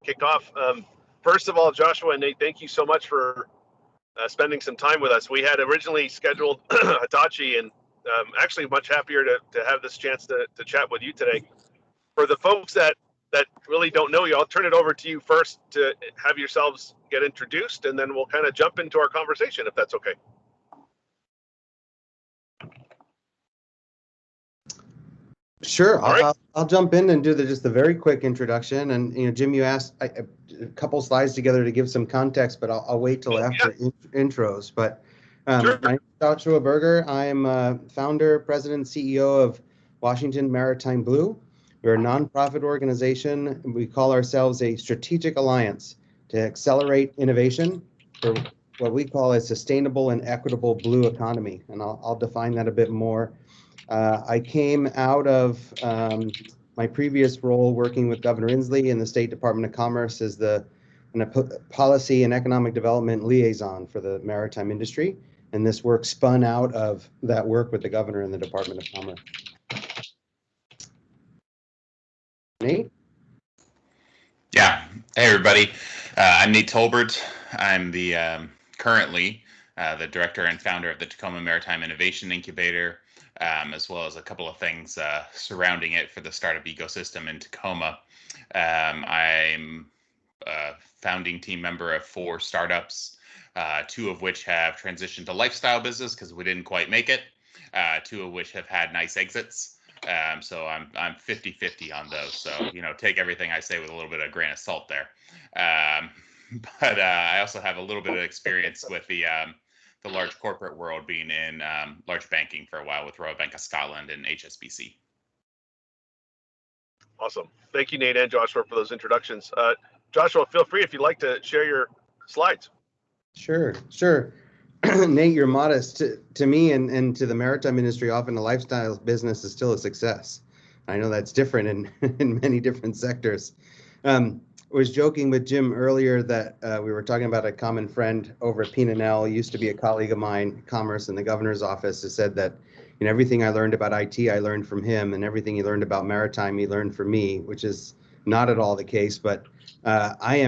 kick off. First of all, Joshua and Nate, thank you so much for spending some time with us. We had originally scheduled Hitachi, and actually much happier to have this chance to chat with you today. For the folks that really don't know you, I'll turn it over to you first to have yourselves get introduced, and then we'll kind of jump into our conversation, if that's okay. Sure, I'll jump in and do just the very quick introduction. And Jim, you asked a couple slides together to give some context, but I'll wait till after intros. But Sure. My name is Joshua Berger. I am founder, president, CEO of Washington Maritime Blue. We're a nonprofit organization. We call ourselves a strategic alliance to accelerate innovation for what we call a sustainable and equitable blue economy. And I'll define that a bit more. I came out of my previous role working with Governor Inslee in the State Department of Commerce as the policy and economic development liaison for the maritime industry. And this work spun out of that work with the governor in the Department of Commerce. Nate? Yeah. Hey, everybody. I'm Nate Tolbert. I'm the currently the director and founder of the Tacoma Maritime Innovation Incubator, as well as a couple of things surrounding it for the startup ecosystem in Tacoma. I'm a founding team member of 4 startups, 2 of which have transitioned to lifestyle business because we didn't quite make it, 2 of which have had nice exits. So I'm 50-50 on those. So, take everything I say with a little bit of a grain of salt there. But I also have a little bit of experience with the large corporate world, being in large banking for a while with Royal Bank of Scotland and HSBC. Awesome. Thank you, Nate and Joshua, for those introductions. Joshua, feel free if you'd like to share your slides. Sure. Nate, you're modest. To me and to the maritime industry, often the lifestyle business is still a success. I know that's different in many different sectors. I was joking with Jim earlier that we were talking about a common friend over at P&L, used to be a colleague of mine, Commerce in the governor's office, who said that everything I learned about IT, I learned from him, and everything he learned about maritime, he learned from me, which is not at all the case. But I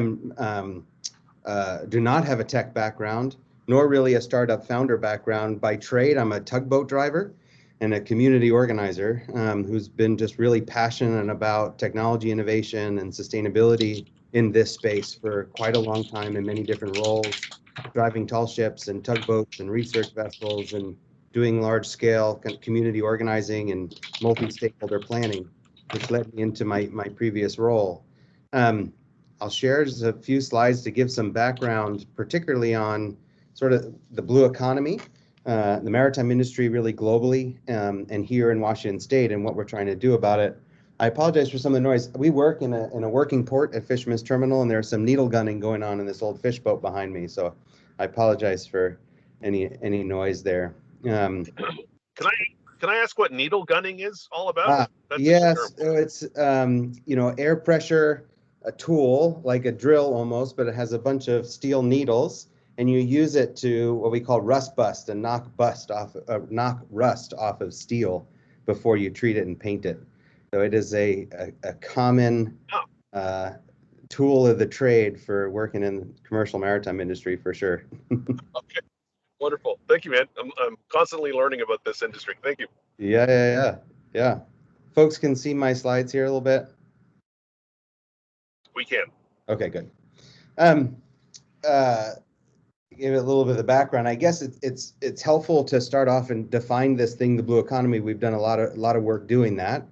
do not have a tech background, nor really a startup founder background. By trade, I'm a tugboat driver and a community organizer who's been just really passionate about technology innovation and sustainability in this space for quite a long time in many different roles, driving tall ships and tugboats and research vessels and doing large scale community organizing and multi-stakeholder planning, which led me into my previous role. I'll share just a few slides to give some background, particularly on sort of the blue economy, the maritime industry really globally, and here in Washington State, and what we're trying to do about it. I apologize for some of the noise. We work in a working port at Fisherman's Terminal, and there's some needle gunning going on in this old fish boat behind me, so I apologize for any noise there. Can I ask what needle gunning is all about? Yes, so it's air pressure, a tool like a drill almost, but it has a bunch of steel needles, and you use it to what we call rust bust and knock rust off of steel before you treat it and paint it. So it is a common tool of the trade for working in the commercial maritime industry for sure. Okay, wonderful. Thank you, man. I'm constantly learning about this industry. Thank you. Yeah. Folks can see my slides here a little bit. We can. Okay, good. Give it a little bit of the background. I guess it's helpful to start off and define this thing, the blue economy. We've done a lot of work doing that.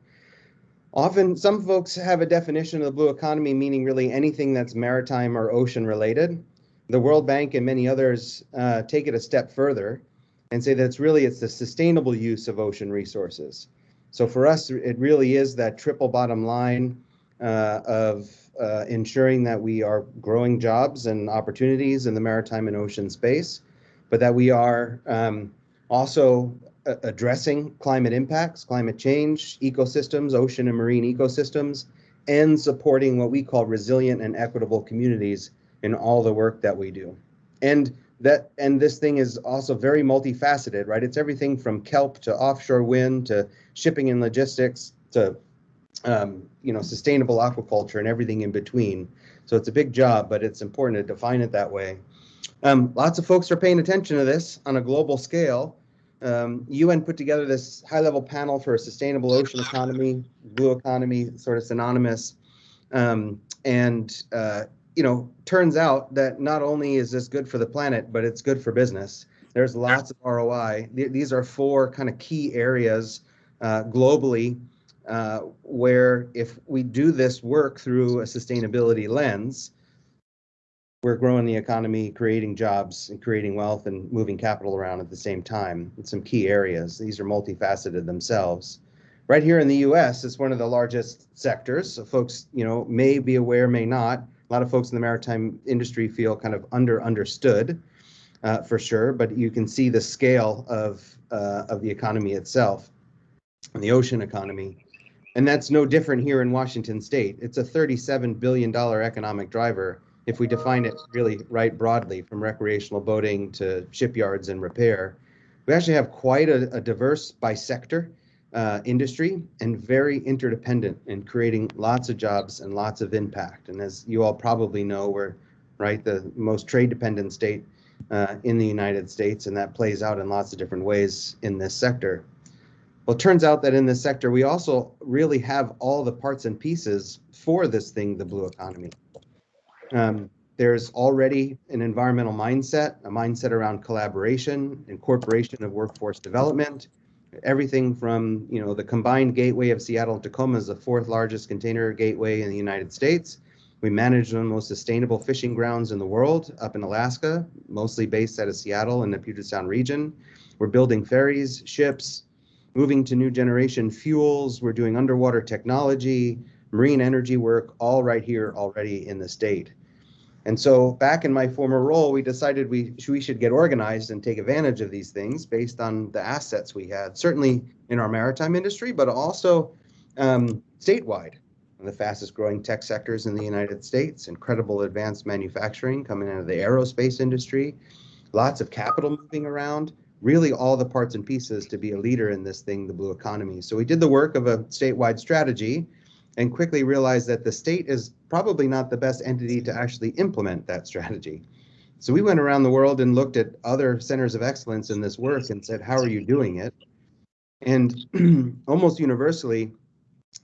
Often, some folks have a definition of the blue economy meaning really anything that's maritime or ocean related. The World Bank and many others take it a step further and say that it's the sustainable use of ocean resources. So for us, it really is that triple bottom line of ensuring that we are growing jobs and opportunities in the maritime and ocean space, but that we are also addressing climate impacts, climate change, ecosystems, ocean and marine ecosystems, and supporting what we call resilient and equitable communities in all the work that we do. And this thing is also very multifaceted, right? It's everything from kelp to offshore wind to shipping and logistics to sustainable aquaculture and everything in between. So it's a big job, but it's important to define it that way. Lots of folks are paying attention to this on a global scale. UN put together this high-level panel for a sustainable ocean economy, blue economy, sort of synonymous. Turns out that not only is this good for the planet, but it's good for business. There's lots of ROI. These are 4 kind of key areas globally where if we do this work through a sustainability lens, we're growing the economy, creating jobs, and creating wealth and moving capital around at the same time in some key areas. These are multifaceted themselves. Right here in the US, it's one of the largest sectors. So folks, may be aware, may not. A lot of folks in the maritime industry feel kind of understood for sure, but you can see the scale of the economy itself, and the ocean economy. And that's no different here in Washington State. It's a $37 billion economic driver if we define it really right broadly, from recreational boating to shipyards and repair. We actually have quite a diverse bisector industry and very interdependent in creating lots of jobs and lots of impact. And as you all probably know, we're the most trade dependent state in the United States, and that plays out in lots of different ways in this sector. Well, it turns out that in this sector, we also really have all the parts and pieces for this thing, the blue economy. There's already an environmental mindset, a mindset around collaboration, incorporation of workforce development, everything from, the combined gateway of Seattle and Tacoma is the 4th largest container gateway in the United States. We manage one of the most sustainable fishing grounds in the world up in Alaska, mostly based out of Seattle and the Puget Sound region. We're building ferries, ships, moving to new generation fuels. We're doing underwater technology, marine energy work, all right here already in the state. And so back in my former role, we decided we should get organized and take advantage of these things based on the assets we had, certainly in our maritime industry, but also statewide. One of the fastest growing tech sectors in the United States, incredible advanced manufacturing coming out of the aerospace industry, lots of capital moving around, really all the parts and pieces to be a leader in this thing, the blue economy. So we did the work of a statewide strategy and quickly realized that the state is probably not the best entity to actually implement that strategy. So we went around the world and looked at other centers of excellence in this work and said, how are you doing it? And almost universally,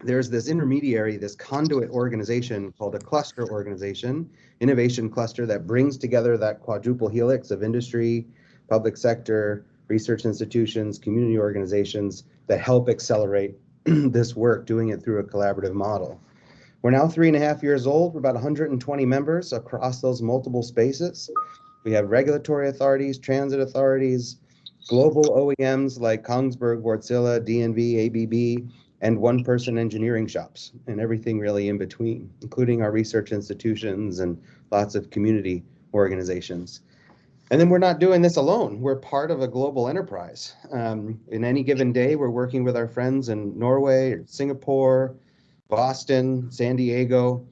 there's this intermediary, this conduit organization called a cluster organization, innovation cluster, that brings together that quadruple helix of industry, public sector, research institutions, community organizations that help accelerate this work, doing it through a collaborative model. We're now 3.5 years old. We're about 120 members across those multiple spaces. We have regulatory authorities, transit authorities, global OEMs like Kongsberg, Wärtsilä, DNV, ABB, and one-person engineering shops, and everything really in between, including our research institutions and lots of community organizations. And then we're not doing this alone. We're part of a global enterprise. In any given day, we're working with our friends in Norway, Singapore, Boston, San Diego,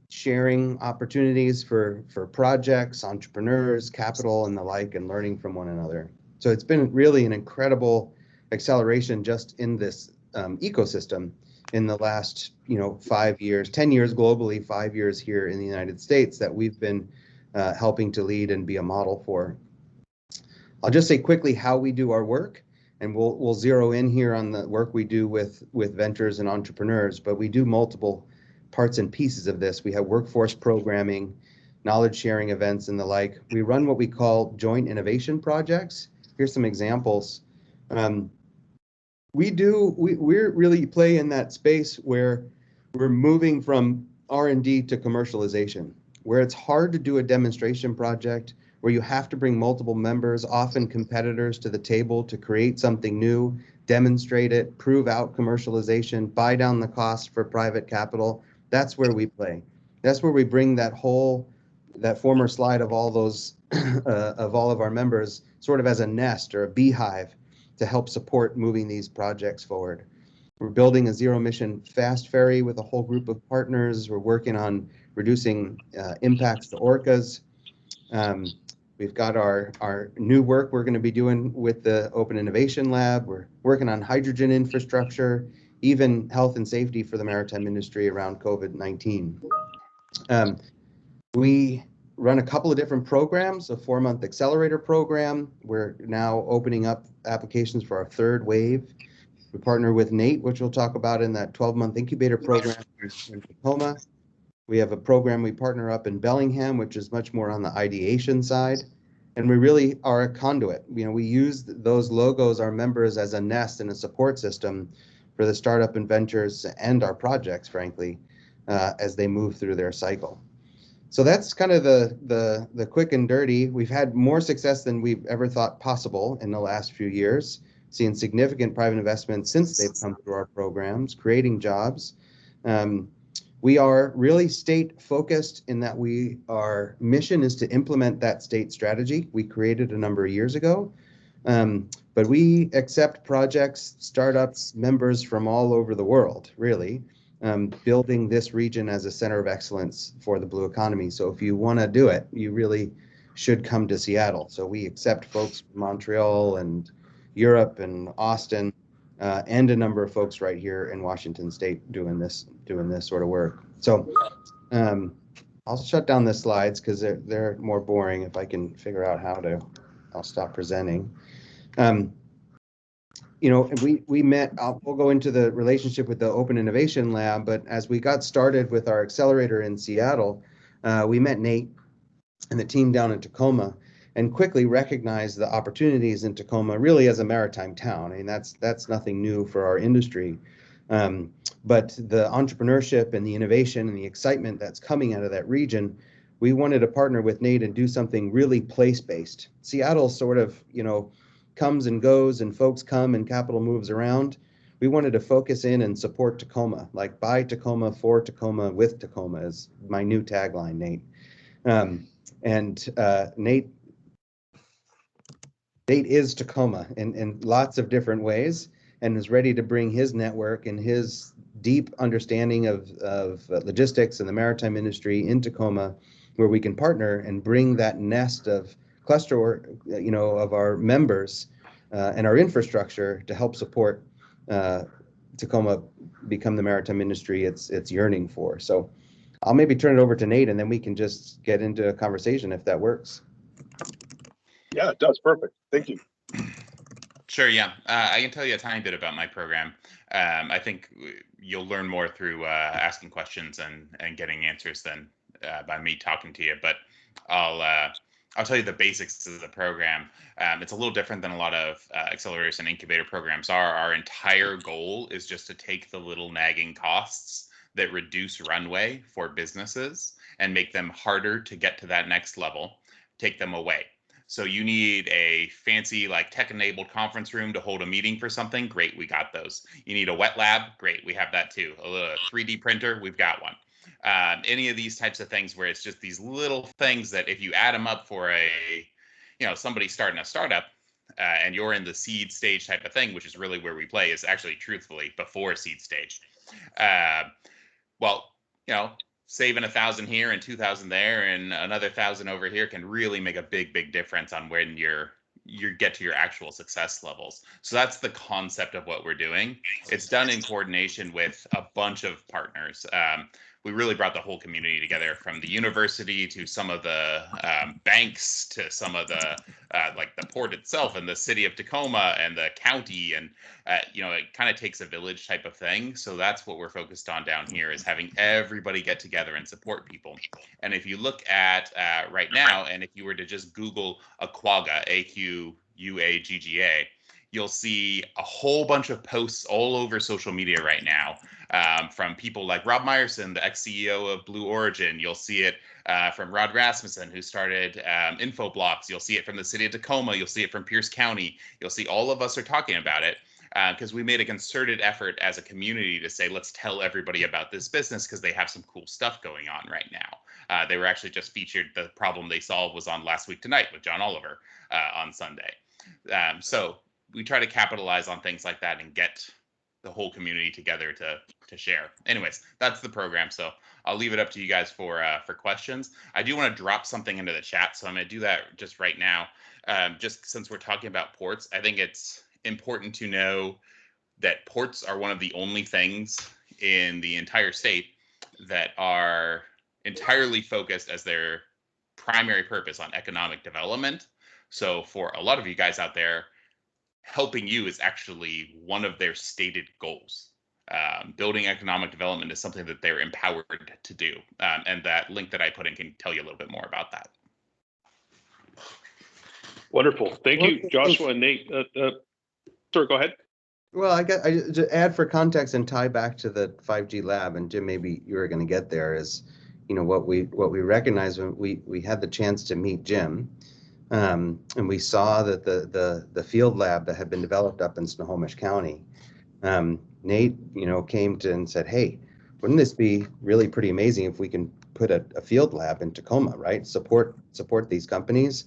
sharing opportunities for projects, entrepreneurs, capital, and the like, and learning from one another. So it's been really an incredible acceleration just in this ecosystem in the last 5 years, 10 years globally, 5 years here in the United States that we've been helping to lead and be a model for. I'll just say quickly how we do our work, and we'll zero in here on the work we do with ventures and entrepreneurs, but we do multiple parts and pieces of this. We have workforce programming, knowledge sharing events, and the like. We run what we call joint innovation projects. Here's some examples. We really play in that space where we're moving from R&D to commercialization, where it's hard to do a demonstration project, where you have to bring multiple members, often competitors, to the table to create something new, demonstrate it, prove out commercialization, buy down the cost for private capital. That's where we play. That's where we bring that former slide of all those, of all of our members, sort of as a nest or a beehive to help support moving these projects forward. We're building a zero-emission fast ferry with a whole group of partners. We're working on reducing impacts to orcas. We've got our new work we're going to be doing with the Open Innovation Lab. We're working on hydrogen infrastructure, even health and safety for the maritime industry around COVID-19. We run a couple of different programs, a 4-month accelerator program. We're now opening up applications for our third wave. We partner with Nate, which we'll talk about in that 12-month incubator program in Tacoma. We have a program we partner up in Bellingham, which is much more on the ideation side. And we really are a conduit. We use those logos, our members, as a nest and a support system for the startup inventors and our projects, frankly, as they move through their cycle. So that's kind of the quick and dirty. We've had more success than we've ever thought possible in the last few years, seeing significant private investment since they've come through our programs, creating jobs. We are really state focused in that our mission is to implement that state strategy we created a number of years ago. But we accept projects, startups, members from all over the world, really. Building this region as a center of excellence for the blue economy. So if you want to do it, you really should come to Seattle. So we accept folks from Montreal and Europe and Austin, and a number of folks right here in Washington State doing this sort of work. So I'll shut down the slides because they're more boring. If I can figure out how to, I'll stop presenting. We met, we'll go into the relationship with the Open Innovation Lab, but as we got started with our accelerator in Seattle, we met Nate and the team down in Tacoma and quickly recognized the opportunities in Tacoma really as a maritime town. I mean, that's nothing new for our industry. But the entrepreneurship and the innovation and the excitement that's coming out of that region, we wanted to partner with Nate and do something really place-based. Seattle sort of, comes and goes and folks come and capital moves around. We wanted to focus in and support Tacoma, like by Tacoma, for Tacoma, with Tacoma is my new tagline, Nate. Nate is Tacoma in lots of different ways and is ready to bring his network and his deep understanding of logistics and the maritime industry in Tacoma, where we can partner and bring that nest of cluster, of our members and our infrastructure to help support Tacoma become the maritime industry it's yearning for. So I'll maybe turn it over to Nate, and then we can just get into a conversation if that works. Yeah, it does. Perfect. Thank you. Sure, yeah. I can tell you a tiny bit about my program. I think you'll learn more through asking questions and getting answers than by me talking to you. But I'll tell you the basics of the program. It's a little different than a lot of accelerators and incubator programs are. Our entire goal is just to take the little nagging costs that reduce runway for businesses and make them harder to get to that next level, take them away. So you need a fancy tech-enabled conference room to hold a meeting for something. Great, we got those. You need a wet lab. Great, we have that too. A 3D printer, we've got one. Any of these types of things where it's just these little things that if you add them up for somebody starting a startup and you're in the seed stage type of thing, which is really where we play, is actually truthfully before seed stage. Saving 1,000 here and 2,000 there and another 1,000 over here can really make a big difference on when you get to your actual success levels. So that's the concept of what we're doing. It's done in coordination with a bunch of partners. We really brought the whole community together, from the university to some of the banks to some of the the port itself and the city of Tacoma and the county, and it kind of takes a village type of thing. So that's what we're focused on down here, is having everybody get together and support people. And if you look at right now, and if you were to just Google Aquagga, AQUAGGA, you'll see a whole bunch of posts all over social media right now from people like Rob Meyerson, the ex-CEO of Blue Origin. You'll see it from Rod Rasmussen, who started Infoblocks. You'll see it from the city of Tacoma. You'll see it from Pierce County. You'll see all of us are talking about it because we made a concerted effort as a community to say, let's tell everybody about this business because they have some cool stuff going on right now. They were actually just featured. The problem they solved was on Last Week Tonight with John Oliver on Sunday. So we try to capitalize on things like that and get the whole community together to share. Anyways, that's the program. So I'll leave it up to you guys for questions. I do want to drop something into the chat, so I'm going to do that just right now. Just since we're talking about ports, I think it's important to know that ports are one of the only things in the entire state that are entirely focused as their primary purpose on economic development. So for a lot of you guys out there, helping you is actually one of their stated goals. Building economic development is something that they're empowered to do. And that link that I put in can tell you a little bit more about that. Wonderful. Thank you, Joshua and Nate. Sorry, go ahead. Well, I to add for context and tie back to the 5G lab, and Jim, maybe you were going to get there, is, you know, what we recognized when we had the chance to meet Jim, and we saw that the field lab that had been developed up in Snohomish County, Nate, you know, came to and said, hey, wouldn't this be really pretty amazing if we can put a field lab in Tacoma, right? Support these companies.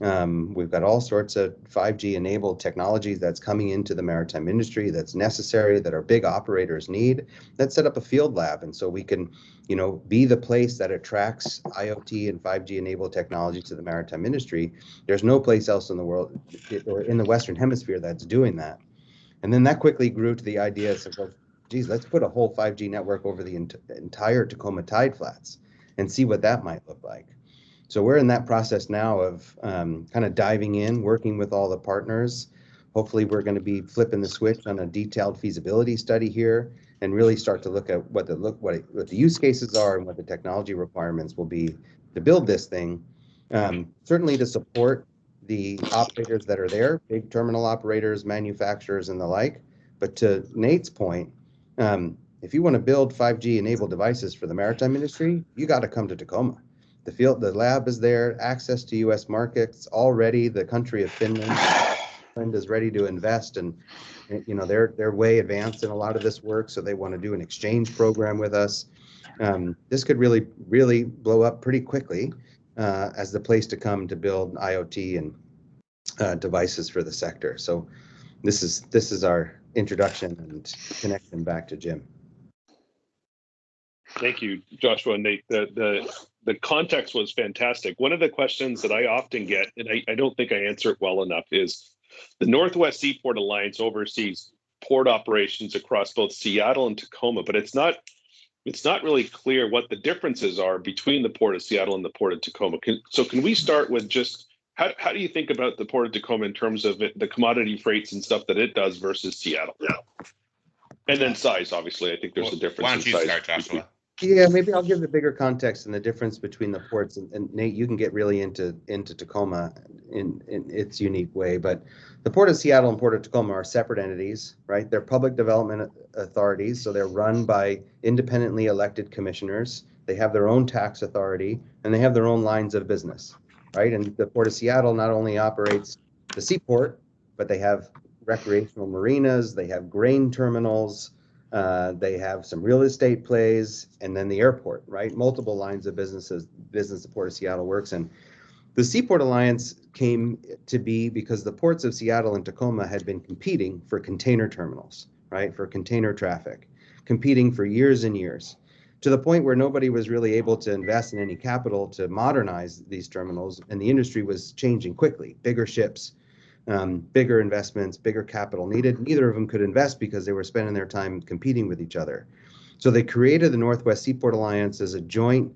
We've got all sorts of 5G enabled technologies that's coming into the maritime industry that's necessary, that our big operators need. Let's set up a field lab, and so we can, you know, be the place that attracts IoT and 5G enabled technology to the maritime industry. There's no place else in the world or in the Western Hemisphere that's doing that. And then that quickly grew to the idea of, well, geez, let's put a whole 5G network over the entire Tacoma tide flats and see what that might look like. So we're in that process now of kind of diving in, working with all the partners. Hopefully we're going to be flipping the switch on a detailed feasibility study here and really start to look at what the use cases are and what the technology requirements will be to build this thing. Certainly to support the operators that are there, big terminal operators, manufacturers, and the like. But to Nate's point, if you want to build 5G enabled devices for the maritime industry, you got to come to Tacoma. The lab is there, access to U.S. markets already. The country of Finland is ready to invest, and you know they're way advanced in a lot of this work, so they want to do an exchange program with us. This could really blow up pretty quickly as the place to come to build IoT and devices for the sector. So this is our introduction and connection back to Jim. Thank you, Joshua and Nate. The context was fantastic. One of the questions that I often get, and I don't think I answer it well enough, is the Northwest Seaport Alliance oversees port operations across both Seattle and Tacoma, but it's not really clear what the differences are between the Port of Seattle and the Port of Tacoma. Can we start with just how do you think about the Port of Tacoma in terms of the commodity freights and stuff that it does versus Seattle? Yeah. And then size, obviously. I think there's a difference. Why don't you start, Joshua? Yeah, maybe I'll give the bigger context and the difference between the ports. And Nate, you can get really into Tacoma in its unique way. But the Port of Seattle and Port of Tacoma are separate entities, right? They're public development authorities, so they're run by independently elected commissioners. They have their own tax authority, and they have their own lines of business, right? And the Port of Seattle not only operates the seaport, but they have recreational marinas, they have grain terminals, they have some real estate plays, and then the airport, right? Multiple lines of business the Port of Seattle works in. The Seaport Alliance came to be because the ports of Seattle and Tacoma had been competing for container terminals, right? For container traffic, competing for years and years, to the point where nobody was really able to invest in any capital to modernize these terminals, and the industry was changing quickly. Bigger ships, bigger investments, bigger capital needed. Neither of them could invest because they were spending their time competing with each other. So they created the Northwest Seaport Alliance as a joint,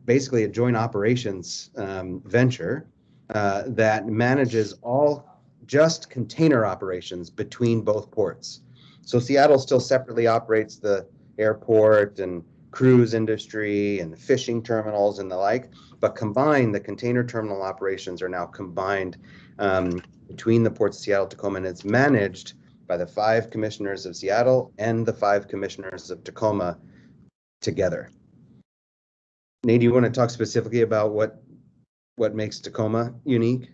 basically a joint operations venture that manages all just container operations between both ports. So Seattle still separately operates the airport and cruise industry and fishing terminals and the like, but combined, the container terminal operations are now combined between the ports of Seattle, Tacoma, and it's managed by the 5 commissioners of Seattle and the 5 commissioners of Tacoma together. Nate, do you want to talk specifically about what makes Tacoma unique?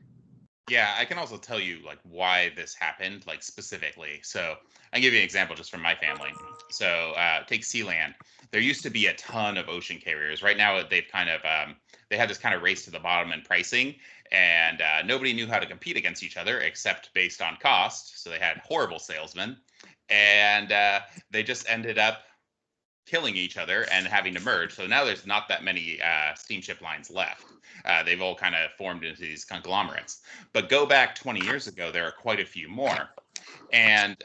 Yeah, I can also tell you like why this happened, like specifically. So I'll give you an example just from my family. So take Sealand. There used to be a ton of ocean carriers. Right now, they've kind of they had this kind of race to the bottom in pricing, and nobody knew how to compete against each other except based on cost. So they had horrible salesmen, and they just ended up killing each other and having to merge. So now there's not that many steamship lines left. They've all kind of formed into these conglomerates. But go back 20 years ago, there are quite a few more. And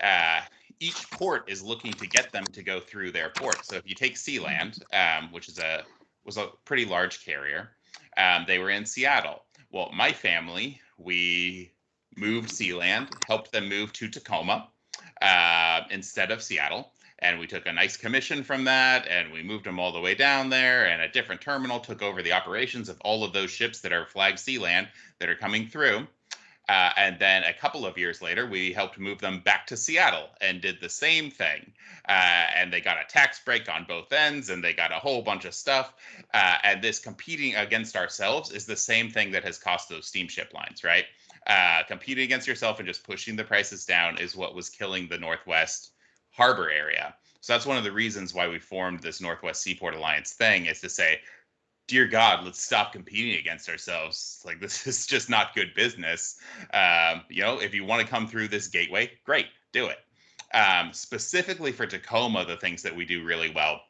each port is looking to get them to go through their port. So if you take Sealand, which was a pretty large carrier, they were in Seattle. Well, my family, we moved Sealand, helped them move to Tacoma instead of Seattle. And we took a nice commission from that, and we moved them all the way down there, and a different terminal took over the operations of all of those ships that are flagged Sealand that are coming through. And then a couple of years later, we helped move them back to Seattle and did the same thing. And they got a tax break on both ends, and they got a whole bunch of stuff. And this competing against ourselves is the same thing that has cost those steamship lines, right? Competing against yourself and just pushing the prices down is what was killing the Northwest Harbor area. So that's one of the reasons why we formed this Northwest Seaport Alliance thing, is to say, dear God, let's stop competing against ourselves. Like, this is just not good business. If you want to come through this gateway, great, do it. Specifically for Tacoma, the things that we do really well,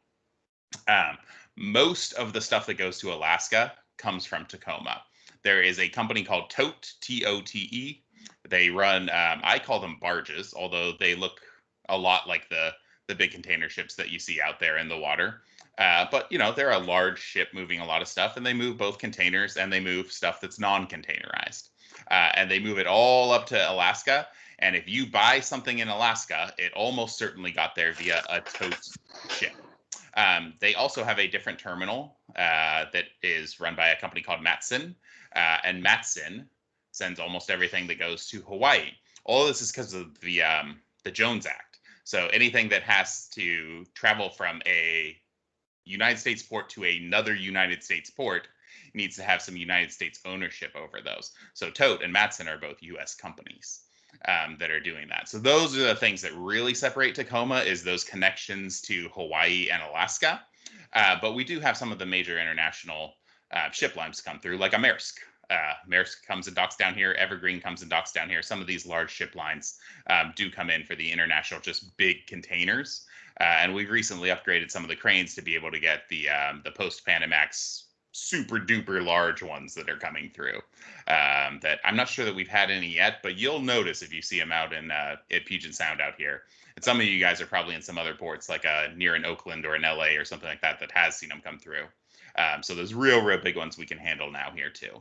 most of the stuff that goes to Alaska comes from Tacoma. There is a company called Tote, T-O-T-E. They run, I call them barges, although they look a lot like the big container ships that you see out there in the water. But, they're a large ship moving a lot of stuff, and they move both containers and they move stuff that's non-containerized. And they move it all up to Alaska. And if you buy something in Alaska, it almost certainly got there via a tote ship. They also have a different terminal that is run by a company called Matson. And Matson sends almost everything that goes to Hawaii. All of this is because of the Jones Act. So anything that has to travel from a United States port to another United States port needs to have some United States ownership over those. So Tote and Matson are both U.S. companies that are doing that. So those are the things that really separate Tacoma, is those connections to Hawaii and Alaska. But we do have some of the major international ship lines come through, like a Maersk. Maersk comes and docks down here. Evergreen comes and docks down here. Some of these large ship lines do come in for the international, just big containers. And we've recently upgraded some of the cranes to be able to get the post-Panamax super duper large ones that are coming through. That I'm not sure that we've had any yet, but you'll notice if you see them out at Puget Sound out here. And some of you guys are probably in some other ports, like near in Oakland or in LA or something like that, that has seen them come through. So those real big ones we can handle now here too.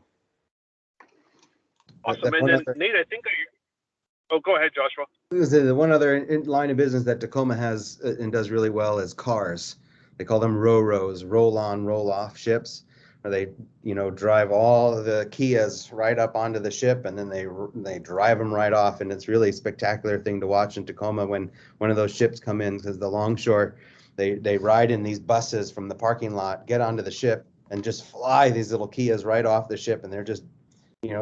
Awesome. And then Nate, I think oh, go ahead, Joshua. The one other line of business that Tacoma has and does really well is cars. They call them ro-ros, roll-on, roll-off ships, where they, drive all the Kias right up onto the ship, and then they drive them right off. And it's really a spectacular thing to watch in Tacoma when one of those ships come in, because the longshore, they ride in these buses from the parking lot, get onto the ship, and just fly these little Kias right off the ship, and they're just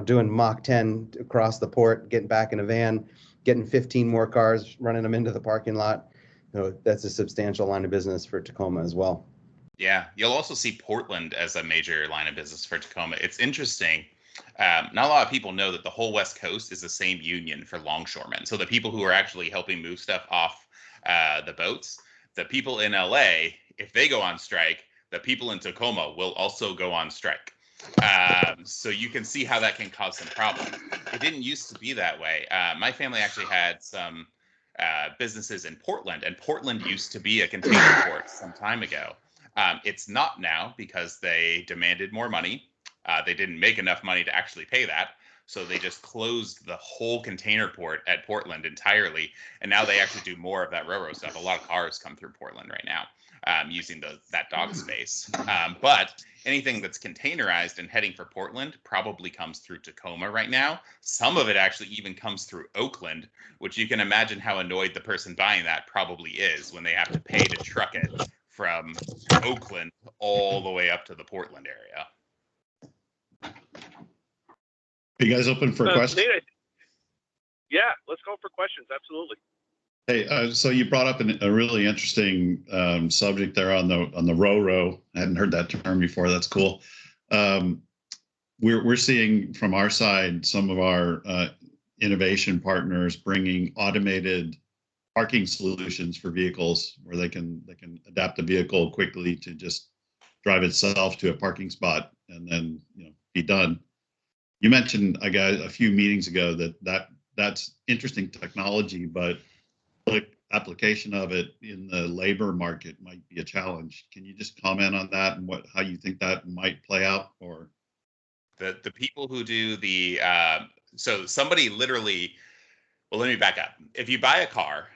doing Mach 10 across the port, getting back in a van, getting 15 more cars, running them into the parking lot. That's a substantial line of business for Tacoma as well. Yeah, you'll also see Portland as a major line of business for Tacoma. It's interesting. Not a lot of people know that the whole West Coast is the same union for longshoremen. So the people who are actually helping move stuff off the boats, the people in LA, if they go on strike, the people in Tacoma will also go on strike. So you can see how that can cause some problems. It didn't used to be that way. My family actually had some businesses in Portland, and Portland used to be a container port some time ago. It's not now because they demanded more money. They didn't make enough money to actually pay that. So they just closed the whole container port at Portland entirely. And now they actually do more of that railroad stuff. A lot of cars come through Portland right now using that dock space. But anything that's containerized and heading for Portland probably comes through Tacoma right now. Some of it actually even comes through Oakland, which you can imagine how annoyed the person buying that probably is when they have to pay to truck it from Oakland all the way up to the Portland area. Are you guys open for questions? Nate, yeah, let's go for questions. Absolutely. Hey, so you brought up a really interesting subject there on the ro-ro. I hadn't heard that term before. That's cool. We're seeing from our side some of our innovation partners bringing automated parking solutions for vehicles, where they can adapt the vehicle quickly to just drive itself to a parking spot and then be done. You mentioned a few meetings ago that that's interesting technology, but application of it in the labor market might be a challenge. Can you just comment on that and how you think that might play out? Or the people who do the so somebody literally, well, let me back up. If you buy a car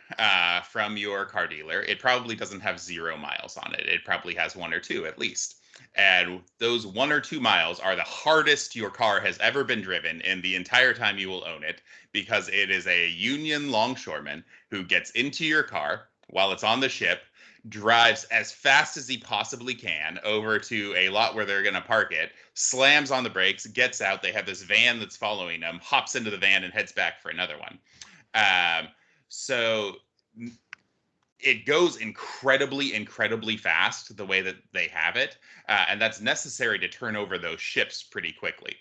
from your car dealer, it probably doesn't have 0 miles on it. It probably has 1 or 2 at least. And those 1 or 2 miles are the hardest your car has ever been driven in the entire time you will own it, because it is a union longshoreman who gets into your car while it's on the ship, drives as fast as he possibly can over to a lot where they're going to park it, slams on the brakes, gets out. They have this van that's following them, hops into the van and heads back for another one. So it goes incredibly fast the way that they have it. And that's necessary to turn over those ships pretty quickly.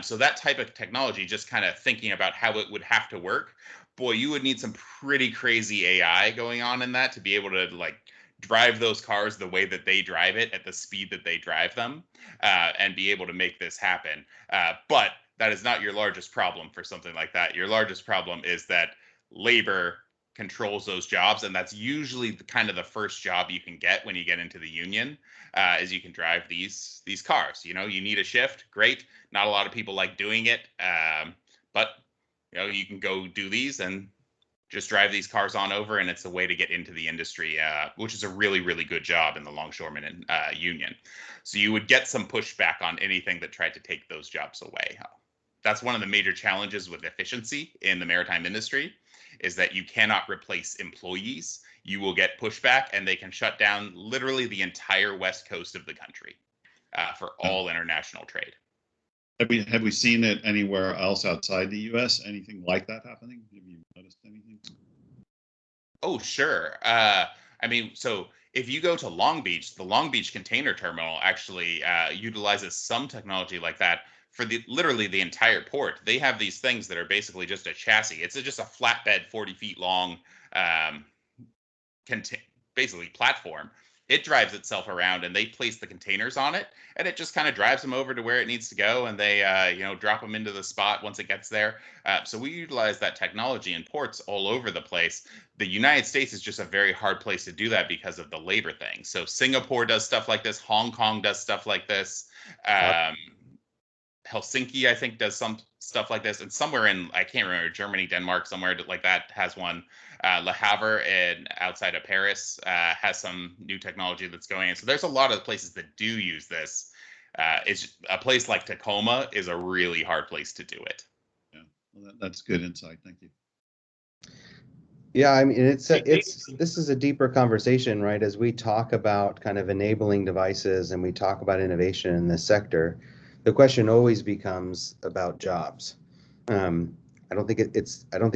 So that type of technology, just kind of thinking about how it would have to work, boy, you would need some pretty crazy AI going on in that to be able to like drive those cars the way that they drive it at the speed that they drive them, and be able to make this happen. But that is not your largest problem for something like that. Your largest problem is that labor controls those jobs, and that's usually kind of the first job you can get when you get into the union, is you can drive these cars. You know, you need a shift, great. Not a lot of people like doing it, but you know, you can go do these and just drive these cars on over, and it's a way to get into the industry, which is a really good job in the longshoreman union. So you would get some pushback on anything that tried to take those jobs away. That's one of the major challenges with efficiency in the maritime industry, is that you cannot replace employees. You will get pushback, and they can shut down literally the entire west coast of the country for all international trade. Have we seen it anywhere else outside the U.S.? Anything like that happening? Have you noticed anything? Oh, sure. I mean, so if you go to Long Beach, the Long Beach Container Terminal actually utilizes some technology like that for literally the entire port. They have these things that are basically just a chassis. It's just a flatbed, 40 feet long, basically platform. It drives itself around, and they place the containers on it, and it just kind of drives them over to where it needs to go, and they drop them into the spot once it gets there. So we utilize that technology in ports all over the place. The United States is just a very hard place to do that because of the labor thing. So Singapore does stuff like this. Hong Kong does stuff like this. Helsinki, I think, does some stuff like this, and somewhere in, I can't remember, Germany, Denmark, somewhere like that has one. Le Havre outside of Paris has some new technology that's going in. So there's a lot of places that do use this. It's a place like Tacoma is a really hard place to do it. Yeah, well, that's good insight. Thank you. Yeah, I mean, this is a deeper conversation, right? As we talk about kind of enabling devices and we talk about innovation in this sector, the question always becomes about jobs. I don't think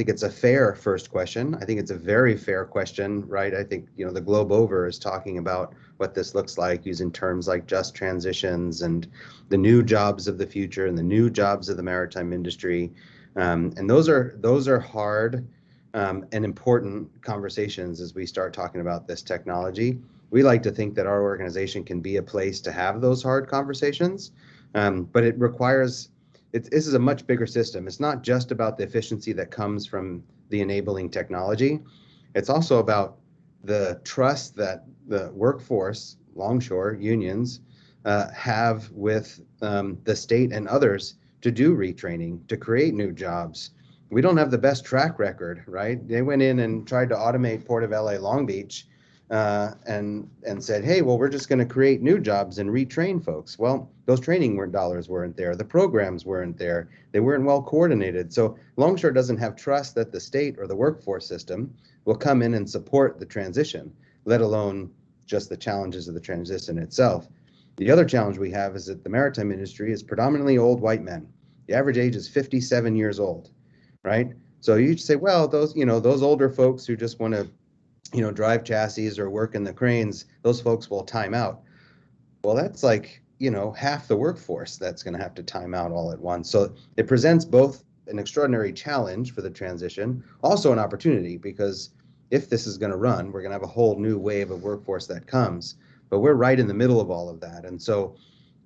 it's a fair first question. I think it's a very fair question, right? I think, the globe over is talking about what this looks like using terms like just transitions and the new jobs of the future and the new jobs of the maritime industry. And those are hard and important conversations as we start talking about this technology. We like to think that our organization can be a place to have those hard conversations, but it requires. This is a much bigger system. It's not just about the efficiency that comes from the enabling technology. It's also about the trust that the workforce, longshore unions, have with the state and others to do retraining, to create new jobs. We don't have the best track record, right? They went in and tried to automate Port of LA Long Beach and said, hey, well, we're just going to create new jobs and retrain folks. Well, those training dollars weren't there. The programs weren't there. They weren't well coordinated. So Longshore doesn't have trust that the state or the workforce system will come in and support the transition, let alone just the challenges of the transition itself. The other challenge we have is that the maritime industry is predominantly old white men. The average age is 57 years old, right? So you say, well, those older folks who just want to drive chassis or work in the cranes, those folks will time out. Well, that's like, half the workforce that's going to have to time out all at once. So it presents both an extraordinary challenge for the transition, also an opportunity, because if this is going to run, we're going to have a whole new wave of workforce that comes. But we're right in the middle of all of that. And so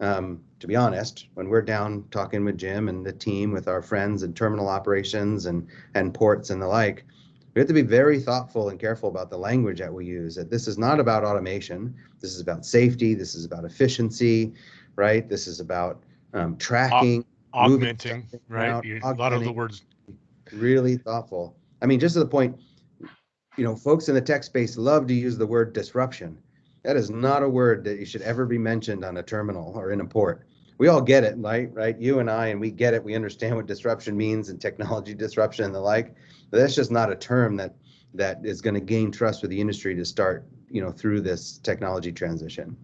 To be honest, when we're down talking with Jim and the team, with our friends in terminal operations and ports and the like, we have to be very thoughtful and careful about the language that we use. That this is not about automation. This is about safety. This is about efficiency, right? This is about tracking, augmenting, right? A lot of the augmenting, words. really thoughtful. I mean, just to the point, folks in the tech space love to use the word disruption. That is not a word that you should ever be mentioned on a terminal or in a port. We all get it, right? You and I, and we get it. We understand what disruption means and technology disruption and the like. But that's just not a term that is going to gain trust with the industry to start, through this technology transition.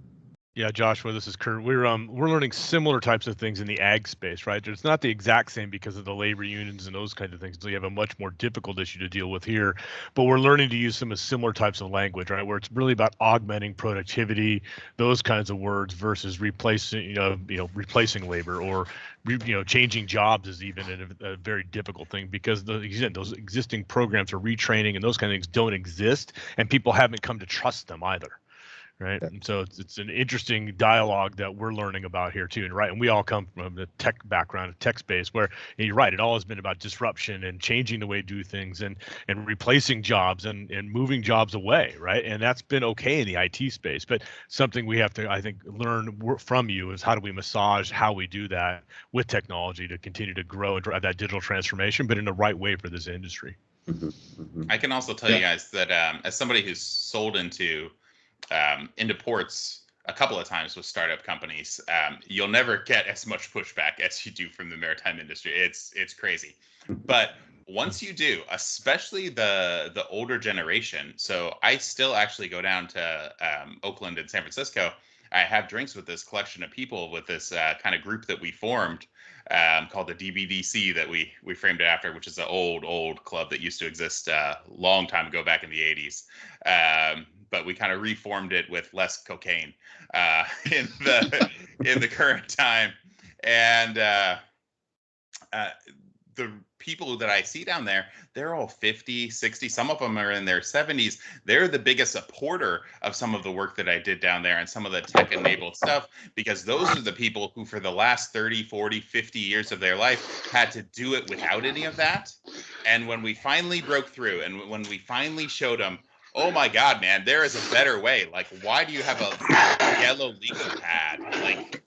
Yeah, Joshua, this is Kurt. We're learning similar types of things in the ag space, right? It's not the exact same because of the labor unions and those kinds of things. So you have a much more difficult issue to deal with here. But we're learning to use some of similar types of language, right? Where it's really about augmenting productivity, those kinds of words versus replacing, replacing labor, or changing jobs is even a very difficult thing because those existing programs for retraining and those kind of things don't exist, and people haven't come to trust them either. Right. And so it's an interesting dialogue that we're learning about here too. And right. And we all come from the tech background, a tech space where you're right. It all has been about disruption and changing the way we do things and replacing jobs and moving jobs away. Right. And that's been okay in the IT space. But something we have to, I think, learn from you is how do we massage how we do that with technology to continue to grow and drive that digital transformation, but in the right way for this industry. I can also tell you guys that as somebody who's sold into ports a couple of times with startup companies, you'll never get as much pushback as you do from the maritime industry. It's crazy. But once you do, especially the older generation, so I still actually go down to Oakland and San Francisco. I have drinks with this collection of people, with this kind of group that we formed called the DBDC, that we framed it after, which is an old club that used to exist a long time ago, back in the 80s. But we kind of reformed it with less cocaine in the current time. And the people that I see down there, they're all 50, 60, some of them are in their 70s. They're the biggest supporter of some of the work that I did down there and some of the tech-enabled stuff, because those are the people who for the last 30, 40, 50 years of their life had to do it without any of that. And when we finally broke through and when we finally showed them, oh my God, man, there is a better way. Like, why do you have a yellow legal pad? Like,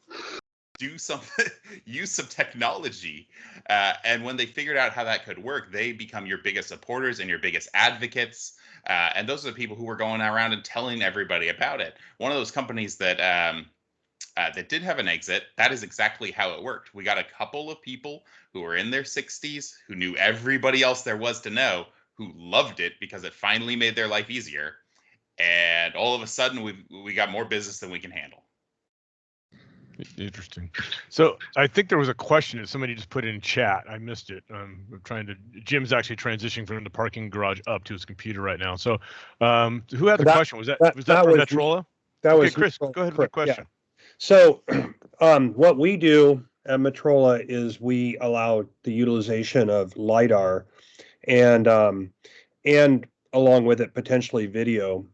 do something, use some technology. And when they figured out how that could work, they become your biggest supporters and your biggest advocates. And those are the people who were going around and telling everybody about it. One of those companies that did have an exit, that is exactly how it worked. We got a couple of people who were in their 60s, who knew everybody else there was to know, who loved it because it finally made their life easier. And all of a sudden, we got more business than we can handle. Interesting. So I think there was a question that somebody just put in chat. I missed it. I'm trying to. Jim's actually transitioning from the parking garage up to his computer right now. So who had the question? Was that Metrola? That was Chris. Go ahead with your question. Yeah. So what we do at Metrola is we allow the utilization of LiDAR and along with it potentially video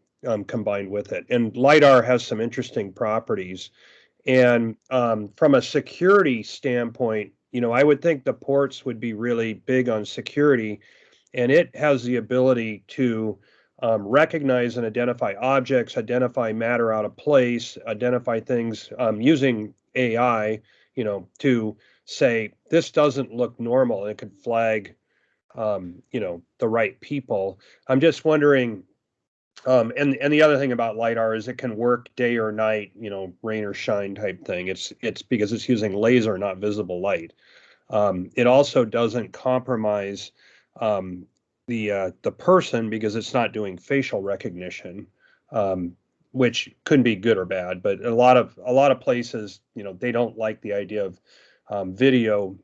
combined with it. And LiDAR has some interesting properties. And from a security standpoint, I would think the ports would be really big on security, and it has the ability to recognize and identify objects, identify matter out of place, identify things using AI, to say this doesn't look normal, and it could flag, the right people. I'm just wondering. And the other thing about LiDAR is it can work day or night, rain or shine type thing. It's because it's using laser, not visible light. It also doesn't compromise the person because it's not doing facial recognition, which could be good or bad. But a lot of places, they don't like the idea of video,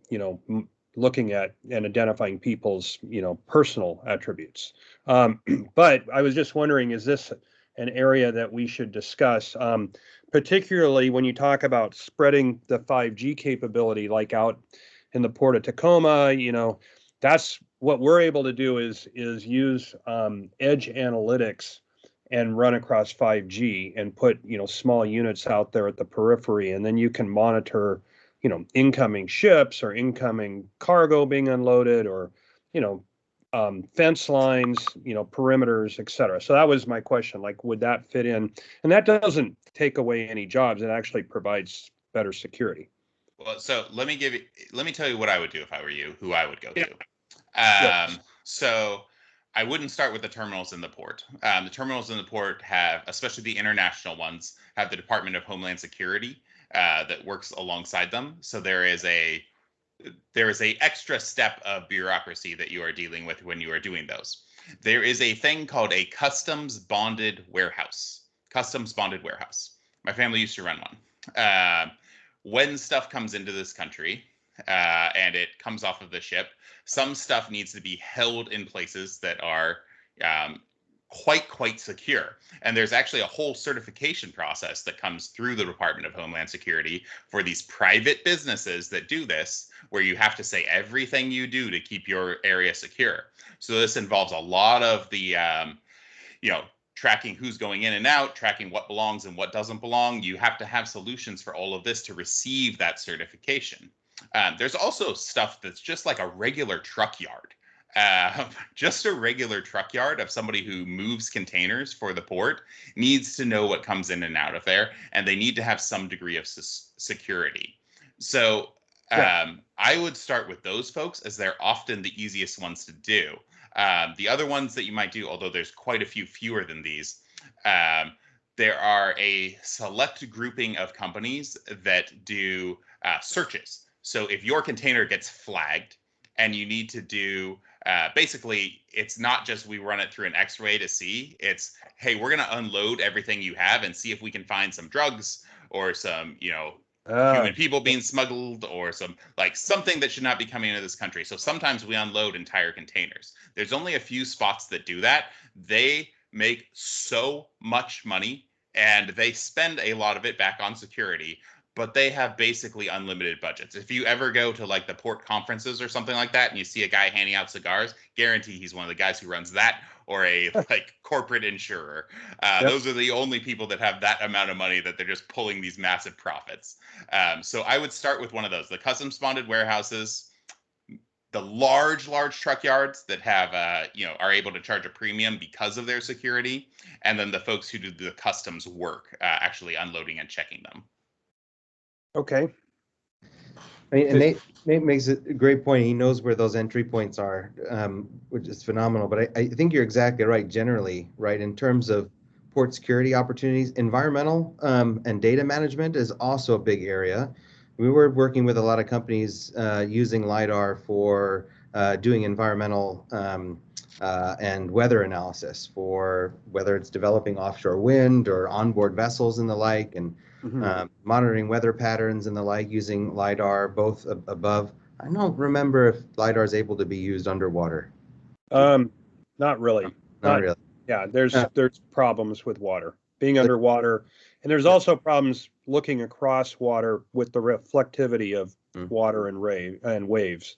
looking at and identifying people's, personal attributes. But I was just wondering, is this an area that we should discuss, particularly when you talk about spreading the 5G capability, like out in the Port of Tacoma? That's what we're able to do is use edge analytics and run across 5G and put, small units out there at the periphery, and then you can monitor, incoming ships or incoming cargo being unloaded, or, fence lines, perimeters, et cetera. So that was my question. Like, would that fit in? And that doesn't take away any jobs. It actually provides better security. Well, so let me tell you what I would do if I were you, who I would go to. So I wouldn't start with the terminals in the port. The terminals in the port have, especially the international ones, have the Department of Homeland Security that works alongside them. So there is a extra step of bureaucracy that you are dealing with when you are doing those. There is a thing called a customs bonded warehouse. My family used to run one. When stuff comes into this country and it comes off of the ship, some stuff needs to be held in places that are quite secure. And there's actually a whole certification process that comes through the Department of Homeland Security for these private businesses that do this, where you have to say everything you do to keep your area secure. So this involves a lot of the, tracking who's going in and out, tracking what belongs and what doesn't belong. You have to have solutions for all of this to receive that certification. There's also stuff that's just like a regular truck yard. Just a regular truck yard of somebody who moves containers for the port needs to know what comes in and out of there, and they need to have some degree of security. So I would start with those folks, as they're often the easiest ones to do. The other ones that you might do, although there's quite a few fewer than these, there are a select grouping of companies that do searches. So if your container gets flagged and you need to do, basically, it's not just we run it through an X-ray to see. It's, hey, we're going to unload everything you have and see if we can find some drugs or some, human people being smuggled, or something that should not be coming into this country. So sometimes we unload entire containers. There's only a few spots that do that. They make so much money and they spend a lot of it back on security, but they have basically unlimited budgets. If you ever go to the port conferences or something like that and you see a guy handing out cigars, guarantee he's one of the guys who runs that, or a corporate insurer. Those are the only people that have that amount of money that they're just pulling these massive profits. So I would start with one of those, the customs bonded warehouses, the large truck yards that have, are able to charge a premium because of their security, and then the folks who do the customs work, actually unloading and checking them. Okay. I mean, and Nate makes a great point. He knows where those entry points are, which is phenomenal. But I think you're exactly right, generally, right? In terms of port security opportunities, environmental and data management is also a big area. We were working with a lot of companies using LiDAR for doing environmental and weather analysis for whether it's developing offshore wind or onboard vessels and the like, and monitoring weather patterns and the like using LiDAR, both above. I don't remember if LiDAR is able to be used underwater. Not really. Not really. Yeah, there's problems with water, being underwater, and there's also problems looking across water with the reflectivity of water and waves.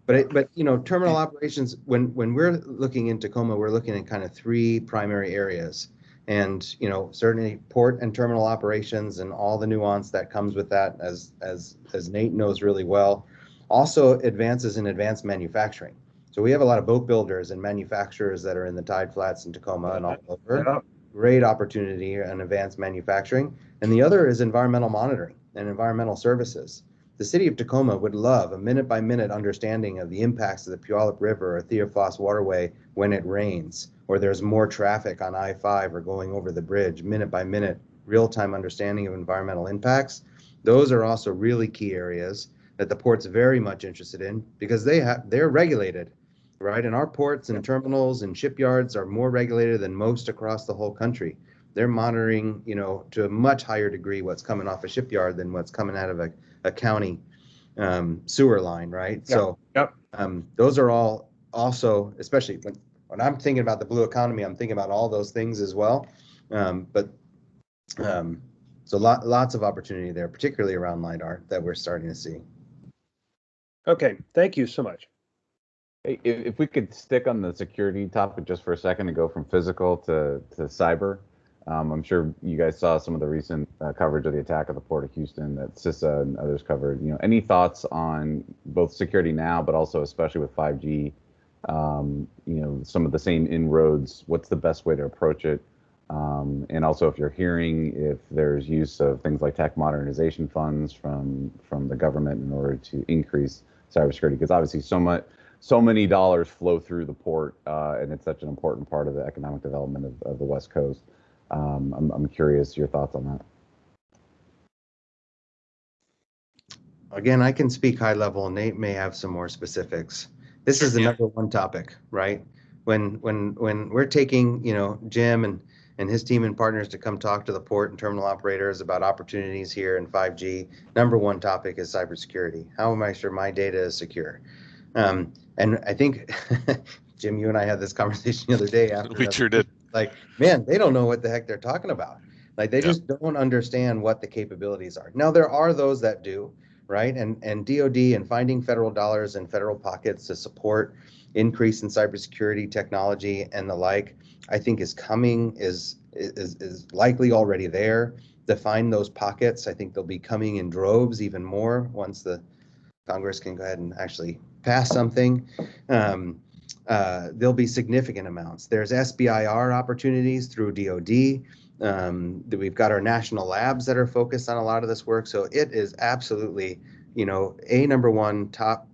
But terminal operations, when we're looking in Tacoma, we're looking at kind of three primary areas. And certainly port and terminal operations and all the nuance that comes with that, as Nate knows really well. Also advances in advanced manufacturing. So we have a lot of boat builders and manufacturers that are in the tide flats in Tacoma and all over. Yeah. Great opportunity in advanced manufacturing. And the other is environmental monitoring and environmental services. The city of Tacoma would love a minute-by-minute understanding of the impacts of the Puyallup River or Theophos Waterway when it rains, or there's more traffic on I-5 or going over the bridge, minute-by-minute, real-time understanding of environmental impacts. Those are also really key areas that the port's very much interested in, because they're regulated, right? And our ports and terminals and shipyards are more regulated than most across the whole country. They're monitoring, to a much higher degree what's coming off a shipyard than what's coming out of a county sewer line, right? Yep. So those are all also, especially when I'm thinking about the blue economy, I'm thinking about all those things as well. So lots of opportunity there, particularly around LiDAR, that we're starting to see. Okay, thank you so much. Hey, if we could stick on the security topic just for a second and go from physical to cyber. I'm sure you guys saw some of the recent coverage of the attack at the Port of Houston that CISA and others covered. Any thoughts on both security now, but also especially with 5G? Some of the same inroads. What's the best way to approach it? And also, if you're hearing if there's use of things like tech modernization funds from the government in order to increase cybersecurity, because obviously so many dollars flow through the port, and it's such an important part of the economic development of the West Coast. I'm curious your thoughts on that. Again, I can speak high level. Nate may have some more specifics. This is the number one topic, right? When we're taking, Jim and his team and partners to come talk to the port and terminal operators about opportunities here in 5G, number one topic is cybersecurity. How am I sure my data is secure? And I think, Jim, you and I had this conversation the other day after. We sure did. Like, man, they don't know what the heck they're talking about. Like, they just don't understand what the capabilities are. Now, there are those that do, right? And DoD and finding federal dollars in federal pockets to support increase in cybersecurity technology and the like, I think is coming, is likely already there. To find those pockets, I think they'll be coming in droves even more once the Congress can go ahead and actually pass something. There'll be significant amounts. There's SBIR opportunities through DoD. We've got our national labs that are focused on a lot of this work. So it is absolutely, a number one top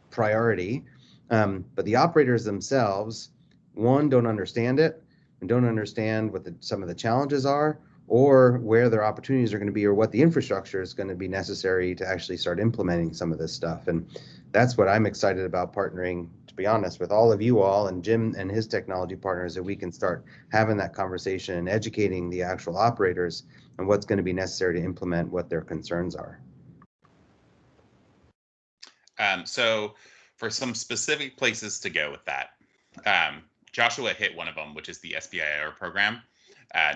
priority. But the operators themselves, one, don't understand it and don't understand what some of the challenges are, or where their opportunities are going to be, or what the infrastructure is going to be necessary to actually start implementing some of this stuff. And that's what I'm excited about partnering, to be honest, with all of you all and Jim and his technology partners, that we can start having that conversation and educating the actual operators on what's going to be necessary to implement what their concerns are. So for some specific places to go with that, Joshua hit one of them, which is the SBIR program.